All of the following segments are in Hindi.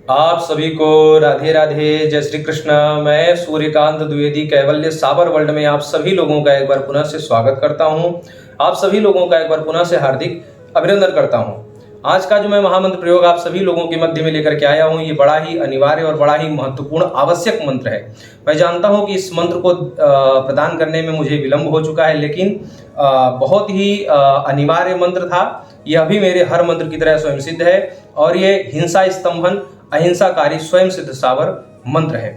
आप सभी को राधे राधे, जय श्री कृष्ण। मैं सूर्यकांत द्विवेदी कैवल्य साबर वर्ल्ड में आप सभी लोगों का एक बार पुनः से स्वागत करता हूं। आप सभी लोगों का एक बार पुनः से हार्दिक अभिनंदन करता हूं। आज का जो मैं महामंत्र प्रयोग आप सभी लोगों के मध्य में लेकर के आया हूं, ये बड़ा ही अनिवार्य और बड़ा ही महत्वपूर्ण आवश्यक मंत्र है। मैं जानता हूं कि इस मंत्र को प्रदान करने में मुझे विलंब हो चुका है, लेकिन बहुत ही अनिवार्य मंत्र था। यह भी मेरे हर मंत्र की तरह स्वयं सिद्ध है और ये हिंसा स्तंभन अहिंसाकारी स्वयं सिद्ध साबर मंत्र है।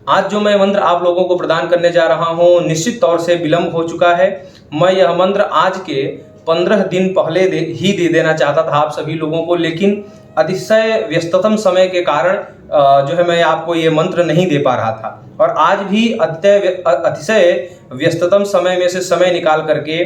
आज जो मैं मंत्र आप लोगों को प्रदान करने जा रहा हूं, निश्चित तौर से विलंब हो चुका है। मैं यह मंत्र आज के 15 दिन पहले ही दे देना चाहता था आप सभी लोगों को, लेकिन अतिशय व्यस्ततम समय के कारण जो है मैं आपको ये मंत्र नहीं दे पा रहा था। और आज भी अतिशय व्यस्ततम समय में से समय निकाल करके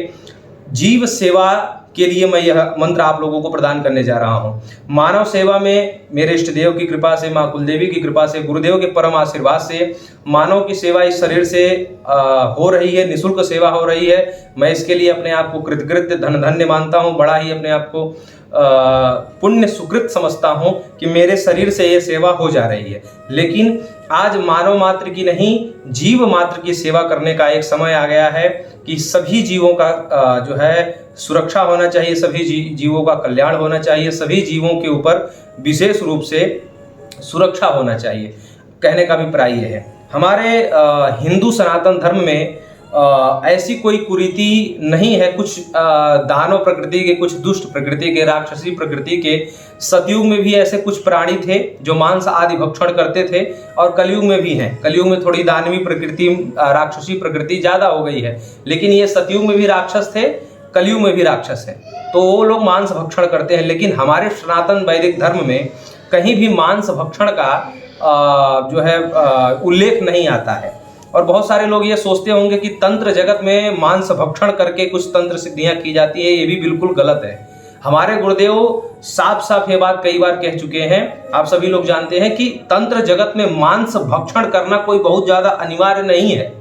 जीव सेवा के लिए मैं यह मंत्र आप लोगों को प्रदान करने जा रहा हूं। मानव सेवा में मेरे इष्ट देव की कृपा से, मां कुलदेवी की कृपा से, गुरुदेव के परम आशीर्वाद से मानव की सेवा इस शरीर से हो रही है, निःशुल्क सेवा हो रही है। मैं इसके लिए अपने आप को कृतकृत्य धन्य मानता हूं, बड़ा ही अपने आप को पुण्य सुकृत समझता हूं कि मेरे शरीर से ये सेवा हो जा रही है। लेकिन आज मानव मात्र की नहीं, जीव मात्र की सेवा करने का एक समय आ गया है कि सभी जीवों का जो है सुरक्षा होना चाहिए, सभी जीवों का कल्याण होना चाहिए, सभी जीवों के ऊपर विशेष रूप से सुरक्षा होना चाहिए। कहने का अभिप्राय यह है, हमारे हिंदू सनातन धर्म में ऐसी कोई कुरीति नहीं है। कुछ दानव प्रकृति के, कुछ दुष्ट प्रकृति के, राक्षसी प्रकृति के, सतयुग में भी ऐसे कुछ प्राणी थे जो मांस आदि भक्षण करते थे और कलयुग में भी हैं। कलयुग में थोड़ी दानवी प्रकृति, राक्षसी प्रकृति ज्यादा हो गई है, लेकिन ये सतयुग में भी राक्षस थे, कलयुग में भी राक्षस है। तो वो लोग मांस भक्षण करते हैं, लेकिन हमारे सनातन वैदिक धर्म में कहीं भी मांस भक्षण का जो है उल्लेख नहीं आता है। और बहुत सारे लोग ये सोचते होंगे कि तंत्र जगत में मांस भक्षण करके कुछ तंत्र सिद्धियां की जाती है, ये भी बिल्कुल गलत है। हमारे गुरुदेव साफ साफ ये बात कई बार कह चुके हैं। आप सभी लोग जानते हैं कि तंत्र जगत में मांस भक्षण करना कोई बहुत ज्यादा अनिवार्य नहीं है।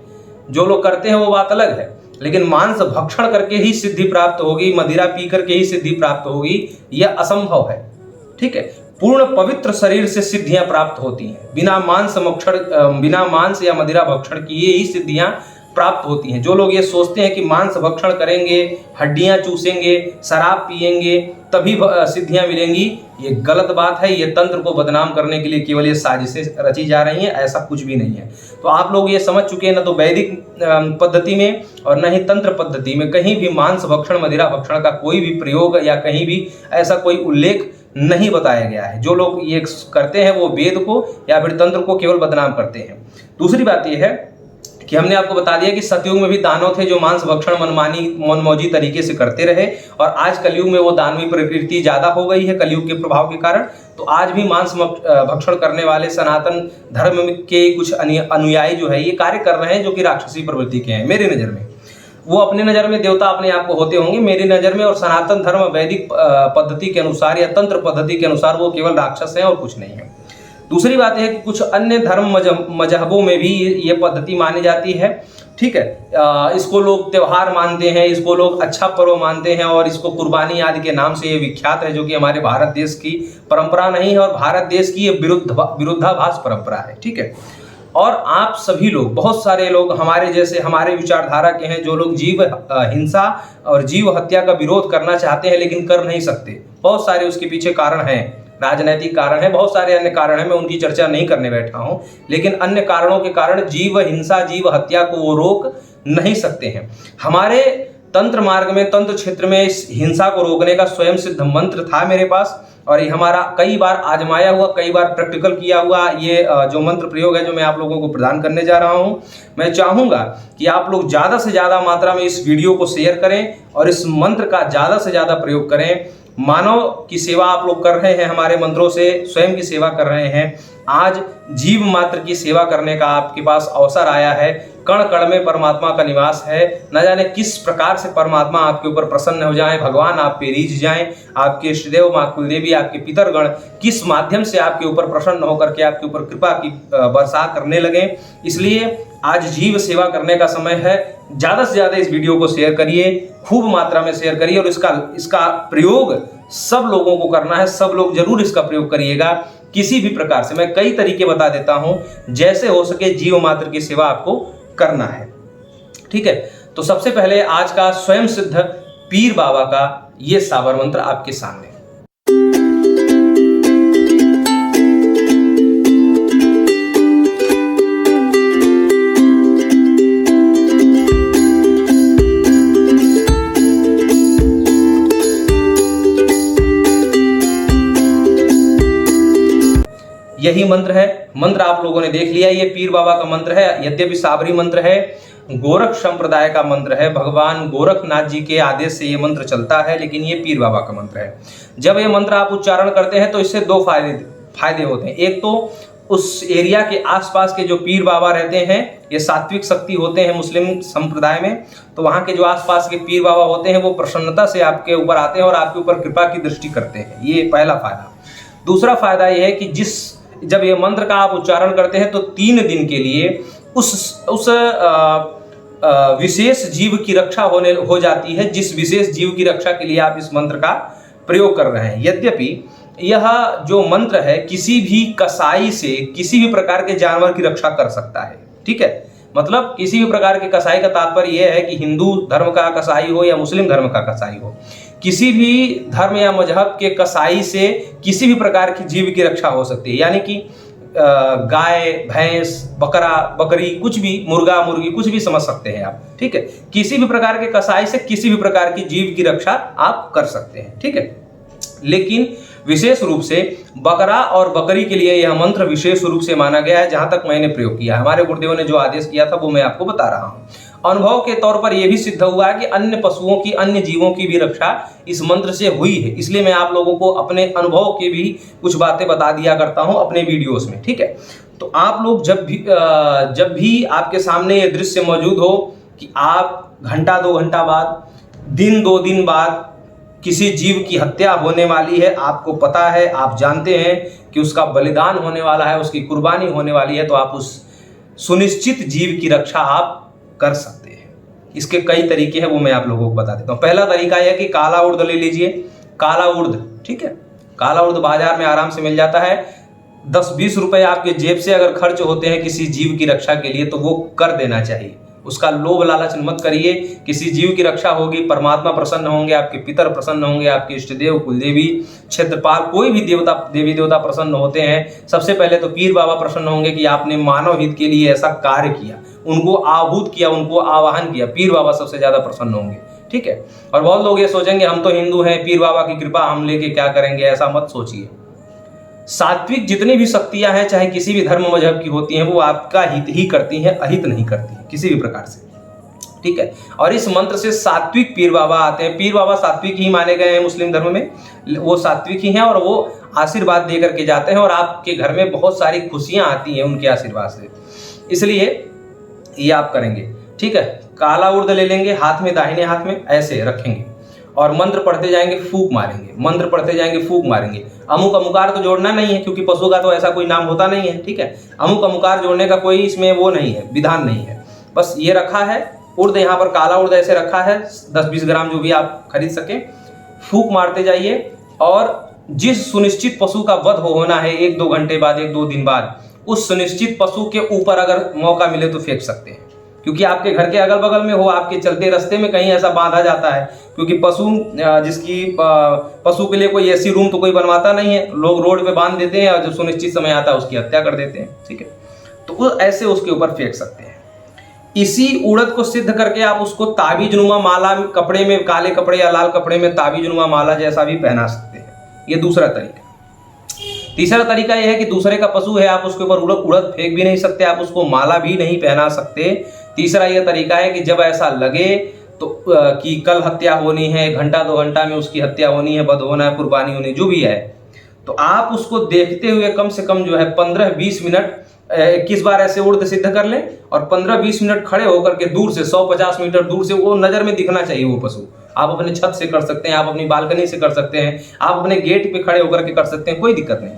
जो लोग करते हैं वो बात अलग है, लेकिन मांस भक्षण करके ही सिद्धि प्राप्त होगी, मदिरा पी करके ही सिद्धि प्राप्त होगी, यह असंभव है। ठीक है, पूर्ण पवित्र शरीर से सिद्धियां प्राप्त होती हैं। बिना मांस या मदिरा भक्षण किए ही सिद्धियां प्राप्त होती हैं। जो लोग ये सोचते हैं कि मांस भक्षण करेंगे, हड्डियां चूसेंगे, शराब पिएंगे तभी सिद्धियां मिलेंगी, ये गलत बात है। ये तंत्र को बदनाम करने के लिए केवल ये साजिशें रची जा रही हैं, ऐसा कुछ भी नहीं है। तो आप लोग ये समझ चुके हैं, ना तो वैदिक पद्धति में और न ही तंत्र पद्धति में कहीं भी मांस भक्षण, मदिरा भक्षण का कोई भी प्रयोग या कहीं भी ऐसा कोई उल्लेख नहीं बताया गया है। जो लोग ये करते हैं वो वेद को या फिर तंत्र को केवल बदनाम करते हैं। दूसरी बात यह है कि हमने आपको बता दिया कि सतयुग में भी दानव थे जो मांस भक्षण मनमौजी तरीके से करते रहे, और आज कलयुग में वो दानवी प्रवृत्ति ज्यादा हो गई है कलयुग के प्रभाव के कारण। तो आज भी मांस भक्षण करने वाले सनातन धर्म के कुछ अनुयायी जो है ये कार्य कर रहे हैं जो कि राक्षसी प्रवृत्ति के हैं। मेरी नजर में वो, अपने नजर में देवता अपने आप को होते होंगे, मेरी नजर में और सनातन धर्म वैदिक पद्धति के अनुसार या तंत्र पद्धति के अनुसार वो केवल राक्षस हैं और कुछ नहीं है। दूसरी बात है कि कुछ अन्य धर्म मजहबों में भी ये पद्धति मानी जाती है। ठीक है, इसको लोग त्योहार मानते हैं, इसको लोग अच्छा पर्व मानते हैं और इसको कुर्बानी आदि के नाम से ये विख्यात है, जो कि हमारे भारत देश की परंपरा नहीं है और भारत देश की ये विरुद्धाभास परंपरा है। ठीक है, और आप सभी लोग, बहुत सारे लोग हमारे जैसे, हमारे विचारधारा के हैं, जो लोग जीव हिंसा और जीव हत्या का विरोध करना चाहते हैं लेकिन कर नहीं सकते। बहुत सारे उसके पीछे कारण हैं, राजनैतिक कारण है, बहुत सारे अन्य कारण हैं, मैं उनकी चर्चा नहीं करने बैठा हूं। लेकिन अन्य कारणों के कारण जीव हिंसा, जीव हत्या को वो रोक नहीं सकते हैं। हमारे तंत्र मार्ग में, तंत्र क्षेत्र में इस हिंसा को रोकने का स्वयं सिद्ध मंत्र था मेरे पास, और ये हमारा कई बार आजमाया हुआ, कई बार प्रैक्टिकल किया हुआ ये जो मंत्र प्रयोग है जो मैं आप लोगों को प्रदान करने जा रहा हूं। मैं चाहूंगा कि आप लोग ज्यादा से ज्यादा मात्रा में इस वीडियो को शेयर करें और इस मंत्र का ज्यादा से ज्यादा प्रयोग करें। मानव की सेवा आप लोग कर रहे हैं, हमारे मंत्रों से स्वयं की सेवा कर रहे हैं। आज जीव मात्र की सेवा करने का आपके पास अवसर आया है। कण कण में परमात्मा का निवास है। न जाने किस प्रकार से परमात्मा आपके ऊपर प्रसन्न हो जाएं, भगवान आप पे रीझ जाएं, आपके इष्टदेव माँ कुलदेवी, आपके पितरगण किस माध्यम से आपके ऊपर प्रसन्न होकर के आपके ऊपर कृपा की वर्षा करने लगे। इसलिए आज जीव सेवा करने का समय है। ज़्यादा से ज़्यादा इस वीडियो को शेयर करिए, खूब मात्रा में शेयर करिए और इसका प्रयोग सब लोगों को करना है। सब लोग जरूर इसका प्रयोग करिएगा किसी भी प्रकार से। मैं कई तरीके बता देता हूं, जैसे हो सके जीव मात्र की सेवा आपको करना है। ठीक है, तो सबसे पहले आज का स्वयं सिद्ध पीर बाबा का ये साबर मंत्र आपके सामने। यही मंत्र है। मंत्र आप लोगों ने देख लिया, ये पीर बाबा का मंत्र है। यद्यपि साबरी मंत्र है, गोरख संप्रदाय का मंत्र है, भगवान गोरखनाथ जी के आदेश से ये मंत्र चलता है, लेकिन ये पीर बाबा का मंत्र है। जब ये मंत्र आप उच्चारण करते हैं तो इससे दो फायदे होते हैं। एक तो उस एरिया के आसपास के जो पीर बाबा रहते हैं, ये सात्विक शक्ति होते हैं मुस्लिम संप्रदाय में, तो वहाँ के जो आसपास के पीर बाबा होते हैं वो प्रसन्नता से आपके ऊपर आते हैं और आपके ऊपर कृपा की दृष्टि करते हैं। ये पहला फायदा। दूसरा फायदा ये है कि जब ये मंत्र का आप उच्चारण करते हैं तो 3 दिन के लिए उस विशेष जीव की रक्षा हो जाती है, जिस विशेष जीव की रक्षा के लिए आप इस मंत्र का प्रयोग कर रहे हैं। यद्यपि यह जो मंत्र है किसी भी कसाई से किसी भी प्रकार के जानवर की रक्षा कर सकता है। ठीक है, मतलब किसी भी प्रकार के कसाई का तात्पर्य यह है कि हिंदू धर्म का कसाई हो या मुस्लिम धर्म का कसाई हो, किसी भी धर्म या मजहब के कसाई से किसी भी प्रकार की जीव की रक्षा हो सकती है। यानी कि गाय, भैंस, बकरा, बकरी, कुछ भी, मुर्गा, मुर्गी, कुछ भी समझ सकते हैं आप। ठीक है, किसी भी प्रकार के कसाई से किसी भी प्रकार की जीव की रक्षा आप कर सकते हैं। ठीक है, लेकिन विशेष रूप से बकरा और बकरी के लिए यह मंत्र विशेष रूप से माना गया है। जहां तक मैंने प्रयोग किया, हमारे गुरुदेव ने जो आदेश किया था वो मैं आपको बता रहा हूं। अनुभव के तौर पर यह भी सिद्ध हुआ है कि अन्य पशुओं की, अन्य जीवों की भी रक्षा इस मंत्र से हुई है। इसलिए मैं आप लोगों को अपने अनुभव के भी कुछ बातें बता दिया करता हूं अपने वीडियोस में। ठीक है, तो आप लोग जब भी आपके सामने ये दृश्य मौजूद हो कि आप घंटा 2 घंटा बाद, दिन 2 दिन बाद किसी जीव की हत्या होने वाली है, आपको पता है, आप जानते हैं कि उसका बलिदान होने वाला है, उसकी कुर्बानी होने वाली है, तो आप उस सुनिश्चित जीव की रक्षा आप कर सकते हैं। इसके कई तरीके हैं, वो मैं आप लोगों को बता देता हूँ। पहला तरीका यह कि काला उर्द ले लीजिए। काला उर्द, ठीक है, काला उर्द बाजार में आराम से मिल जाता है। 10-20 रुपए आपके जेब से अगर खर्च होते हैं किसी जीव की रक्षा के लिए तो वो कर देना चाहिए। उसका लोभ लालच मत करिए। किसी जीव की रक्षा होगी, परमात्मा प्रसन्न होंगे, आपके पितर प्रसन्न होंगे, आपके इष्टदेव, कुलदेवी, क्षेत्रपाल, कोई भी देवी देवता प्रसन्न होते हैं। सबसे पहले तो पीर बाबा प्रसन्न होंगे कि आपने मानव हित के लिए ऐसा कार्य किया, उनको आहूत किया, उनको आवाहन किया। पीर बाबा सबसे ज्यादा प्रसन्न होंगे। ठीक है, और बहुत लोग ये सोचेंगे हम तो हिंदू हैं, पीर बाबा की कृपा हम लेके क्या करेंगे, ऐसा मत सोचिए। सात्विक जितनी भी शक्तियां हैं, चाहे किसी भी धर्म मजहब की होती हैं, वो आपका हित ही करती हैं, अहित नहीं करती हैं किसी भी प्रकार से। ठीक है, और इस मंत्र से सात्विक पीर बाबा आते हैं। पीर बाबा सात्विक ही माने गए हैं मुस्लिम धर्म में, वो सात्विक ही हैं और वो आशीर्वाद दे करके जाते हैं और आपके घर में बहुत सारी खुशियां आती हैं उनके आशीर्वाद से। इसलिए ये आप करेंगे। ठीक है, काला उर्द ले लेंगे, हाथ में, दाहिने हाथ में ऐसे रखेंगे और मंत्र पढ़ते जाएंगे, फूंक मारेंगे, मंत्र पढ़ते जाएंगे, फूंक मारेंगे। अमुक अमुकार तो जोड़ना नहीं है, क्योंकि पशु का तो ऐसा कोई नाम होता नहीं है। ठीक है, अमुक अमुकार जोड़ने का कोई इसमें वो नहीं है, विधान नहीं है। बस ये रखा है उर्द, यहाँ पर काला उर्द ऐसे रखा है, 10-20 ग्राम जो भी आप खरीद सके। फूंक मारते जाइए और जिस सुनिश्चित पशु का वध होना है 1-2 घंटे बाद, 1-2 दिन बाद, उस सुनिश्चित पशु के ऊपर अगर मौका मिले तो फेंक सकते हैं। क्योंकि आपके घर के अगल बगल में हो, आपके चलते रास्ते में कहीं ऐसा बांधा जाता है, क्योंकि पशु के लिए कोई ऐसी रूम तो कोई बनवाता नहीं है, लोग रोड पे बांध देते हैं और जब सुनिश्चित समय आता है उसकी हत्या कर देते हैं। ठीक है, तो ऐसे उसके ऊपर फेंक सकते हैं। इसी उड़द को सिद्ध करके आप उसको ताबीज नुमा माला कपड़े में, काले कपड़े या लाल कपड़े में ताबीज नुमा माला जैसा भी पहना सकते हैं। ये दूसरा तरीका। तीसरा तरीका यह है कि दूसरे का पशु है, आप उसके ऊपर उड़द फेंक भी नहीं सकते, आप उसको माला भी नहीं पहना सकते। तीसरा यह तरीका है कि जब ऐसा लगे तो कि कल हत्या होनी है, 1 घंटा 2 घंटा में उसकी हत्या होनी है, वध होना है, कुर्बानी होनी, जो भी है, तो आप उसको देखते हुए कम से कम जो है 15-20 मिनट 21 बार ऐसे उर्द सिद्ध कर लें और 15-20 मिनट खड़े होकर के दूर से 100-50 मीटर दूर से वो नजर में दिखना चाहिए वो पशु। आप अपने छत से कर सकते हैं, आप अपनी बालकनी से कर सकते हैं, आप अपने गेट पे खड़े होकर के कर सकते हैं, कोई दिक्कत नहीं।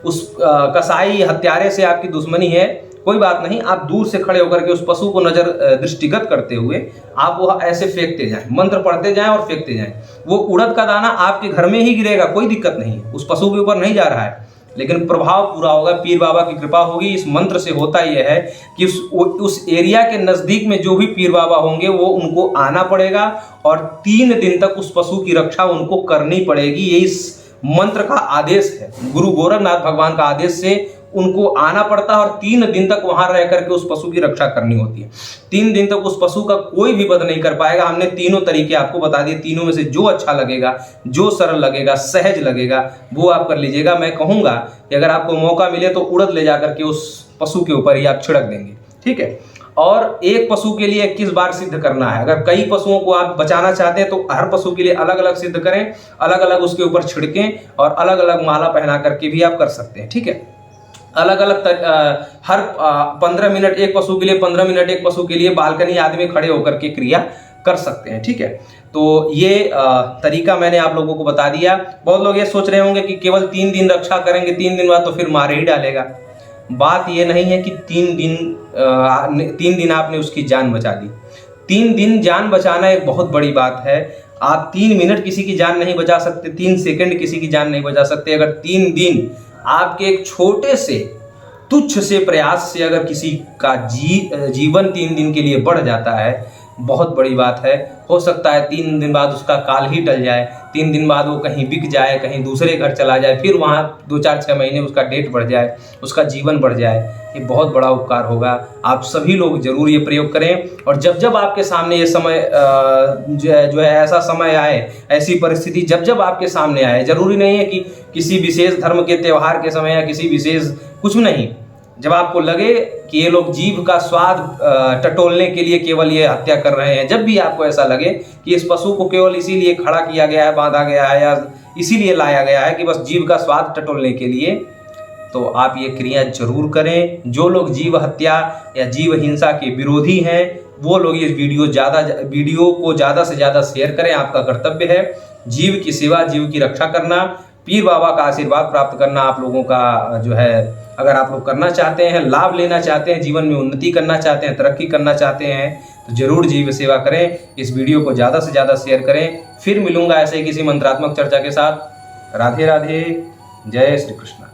उस कसाई हत्यारे से आपकी दुश्मनी है, कोई बात नहीं, आप दूर से खड़े होकर के उस पशु को नजर दृष्टिगत करते हुए आप वो ऐसे फेंकते जाएं, मंत्र पढ़ते जाएं और फेंकते जाएं। वो उड़द का दाना आपके घर में ही गिरेगा, कोई दिक्कत नहीं है, उस पशु के ऊपर नहीं जा रहा है, लेकिन प्रभाव पूरा होगा, पीर बाबा की कृपा होगी। इस मंत्र से होता यह है कि उस एरिया के नजदीक में जो भी पीर बाबा होंगे वो उनको आना पड़ेगा और 3 दिन तक उस पशु की रक्षा उनको करनी पड़ेगी। ये इस मंत्र का आदेश है, गुरु गोरखनाथ भगवान का आदेश से उनको आना पड़ता है और 3 दिन तक वहां रह करके उस पशु की रक्षा करनी होती है। 3 दिन तक उस पशु का कोई भी वध नहीं कर पाएगा। हमने तीनों तरीके आपको बता दिए, तीनों में से जो अच्छा लगेगा, जो सरल लगेगा, सहज लगेगा, वो आप कर लीजिएगा। मैं कहूंगा कि अगर आपको मौका मिले तो उड़द ले जाकर के उस पशु के ऊपर ही आप छिड़क देंगे, ठीक है। और एक पशु के लिए 21 बार सिद्ध करना है। अगर कई पशुओं को आप बचाना चाहते हैं तो हर पशु के लिए अलग अलग सिद्ध करें, अलग अलग उसके ऊपर छिड़कें और अलग अलग माला पहना करके भी आप कर सकते हैं, ठीक है। अलग अलग हर 15 मिनट एक पशु के लिए, 15 मिनट एक पशु के लिए बालकनी आदमी खड़े होकर के क्रिया कर सकते हैं, ठीक है। तो ये तरीका मैंने आप लोगों को बता दिया। बहुत लोग ये सोच रहे होंगे कि केवल 3 दिन रक्षा करेंगे, 3 दिन बाद तो फिर मार ही डालेगा। बात ये नहीं है कि 3 दिन आपने उसकी जान बचा दी। 3 दिन जान बचाना एक बहुत बड़ी बात है। आप 3 मिनट किसी की जान नहीं बचा सकते, 3 सेकंड किसी की जान नहीं बचा सकते। अगर 3 दिन आपके एक छोटे से तुच्छ से प्रयास से अगर किसी का जीवन 3 दिन के लिए बढ़ जाता है, बहुत बड़ी बात है। हो सकता है 3 दिन बाद उसका काल ही टल जाए, 3 दिन बाद वो कहीं बिक जाए, कहीं दूसरे घर चला जाए, फिर वहाँ 2-4-6 महीने उसका डेट बढ़ जाए, उसका जीवन बढ़ जाए। ये बहुत बड़ा उपकार होगा। आप सभी लोग जरूर ये प्रयोग करें और जब जब आपके सामने ये समय जो है ऐसा समय आए, ऐसी परिस्थिति जब जब आपके सामने आए, जरूरी नहीं है कि किसी विशेष धर्म के त्यौहार के समय या किसी विशेष कुछ नहीं, जब आपको लगे कि ये लोग जीव का स्वाद टटोलने के लिए केवल ये हत्या कर रहे हैं, जब भी आपको ऐसा लगे कि इस पशु को केवल इसीलिए खड़ा किया गया है, बांधा गया है या इसीलिए लाया गया है कि बस जीव का स्वाद टटोलने के लिए, तो आप ये क्रिया जरूर करें। जो लोग जीव हत्या या जीव हिंसा के विरोधी हैं वो लोग ये वीडियो को ज़्यादा से ज़्यादा शेयर करें। आपका कर्तव्य है जीव की सेवा, जीव की रक्षा करना, पीर बाबा का आशीर्वाद प्राप्त करना आप लोगों का जो है, अगर आप लोग करना चाहते हैं, लाभ लेना चाहते हैं, जीवन में उन्नति करना चाहते हैं, तरक्की करना चाहते हैं, तो जरूर जीव सेवा करें। इस वीडियो को ज़्यादा से ज़्यादा शेयर करें। फिर मिलूंगा ऐसे ही किसी मंत्रात्मक चर्चा के साथ। राधे राधे, जय श्री कृष्ण।